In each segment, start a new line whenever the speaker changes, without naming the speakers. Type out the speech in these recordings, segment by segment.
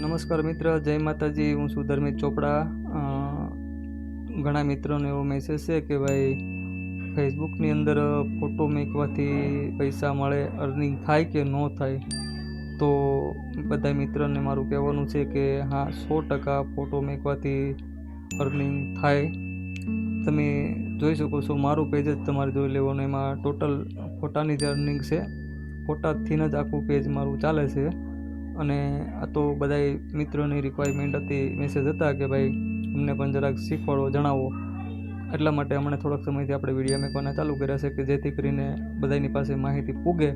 નમસ્કાર મિત્ર, જય માતાજી. હું છું ધર્મિત ચોપડા. ઘણા મિત્રોને એવો મેસેજ છે કે ભાઈ ફેસબુકની અંદર ફોટો મૂકવાથી પૈસા મળે, અર્નિંગ થાય કે ન થાય. તો બધા મિત્રોને મારું કહેવાનું છે કે હા, 100% ફોટો મૂકવાથી અર્નિંગ થાય. તમે જોઈ શકો છો, મારું પેજ જ તમારે જોઈ લેવાનું. એમાં ટોટલ ફોટાની જ અર્નિંગ છે. ફોટાથી જ આખું પેજ મારું ચાલે છે. અને આ તો બધાય મિત્રોની રિક્વાયરમેન્ટ હતી, મેસેજ હતા કે ભાઈ અમને પણ જરાક શીખવાડો, જણાવો. એટલા માટે હમણાં થોડાક સમયથી આપણે વિડીયો મૂકવાના ચાલુ કર્યા છે કે જેથી કરીને બધાની પાસે માહિતી પૂગે.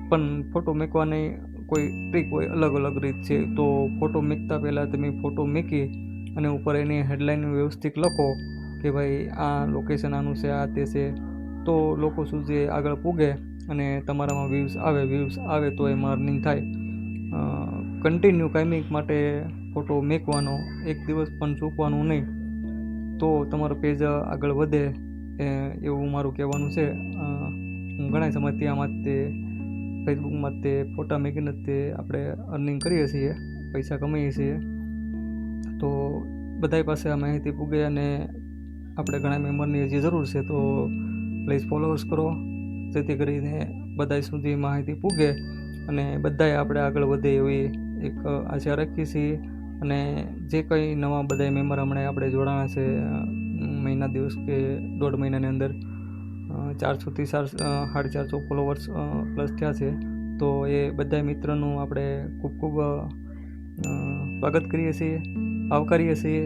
પણ ફોટો મૂકવાની કોઈ ટ્રીક હોય, અલગ અલગ રીત છે. તો ફોટો મૂકતા પહેલાં તમે ફોટો મૂકી અને ઉપર એની હેડલાઇન વ્યવસ્થિત લખો કે ભાઈ આ લોકેશન આનું છે, આ તે છે. તો લોકો સુધી આગળ પૂગે અને તમારામાં વ્યૂઝ આવે તો એમાં અર્નિંગ થાય. કન્ટિન્યુ કાયમિક માટે ફોટો મૂકવાનો, એક દિવસ પણ ચૂકવાનું નહીં, તો તમારું પેજ આગળ વધે એવું મારું કહેવાનું છે. હું ઘણા સમયથી આમાં તે ફેસબુકમાં તે ફોટા મૂકીને તે આપણે અર્નિંગ કરીએ છીએ, પૈસા કમાઈએ છીએ. તો બધા પાસે આ માહિતી પૂગે અને આપણે ઘણા મેમ્બરની હજી જરૂર છે. તો પ્લીઝ ફોલોઅર્સ કરો, જેથી કરીને બધા સુધી માહિતી પૂગે અને બધાએ આપણે આગળ વધે એવી એક આશા રાખીએ છીએ. અને જે કંઈ નવા બધા મેમ્બર હમણાં આપણે જોડાણા છે, મહિના દિવસ કે 1.5 મહિનાની અંદર 400થી 450 ફોલોવર્સ પ્લસ થયા છે. તો એ બધા મિત્રોનું આપણે ખૂબ ખૂબ સ્વાગત કરીએ છીએ, આવકારીએ છીએ.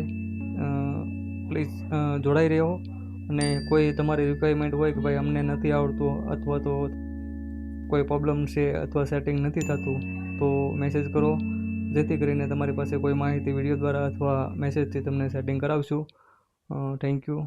પ્લીઝ જોડાઈ રહ્યો. અને કોઈ તમારી રિક્વાયરમેન્ટ હોય કે ભાઈ અમને નથી આવડતું, અથવા તો કોઈ પ્રોબ્લેમ છે, અથવા સેટિંગ નથી થતું, તો મેસેજ કરો, જેથી કરીને તમારી પાસે કોઈ માહિતી વિડીયો દ્વારા અથવા મેસેજથી તમને સેટિંગ કરાવશું. Thank you.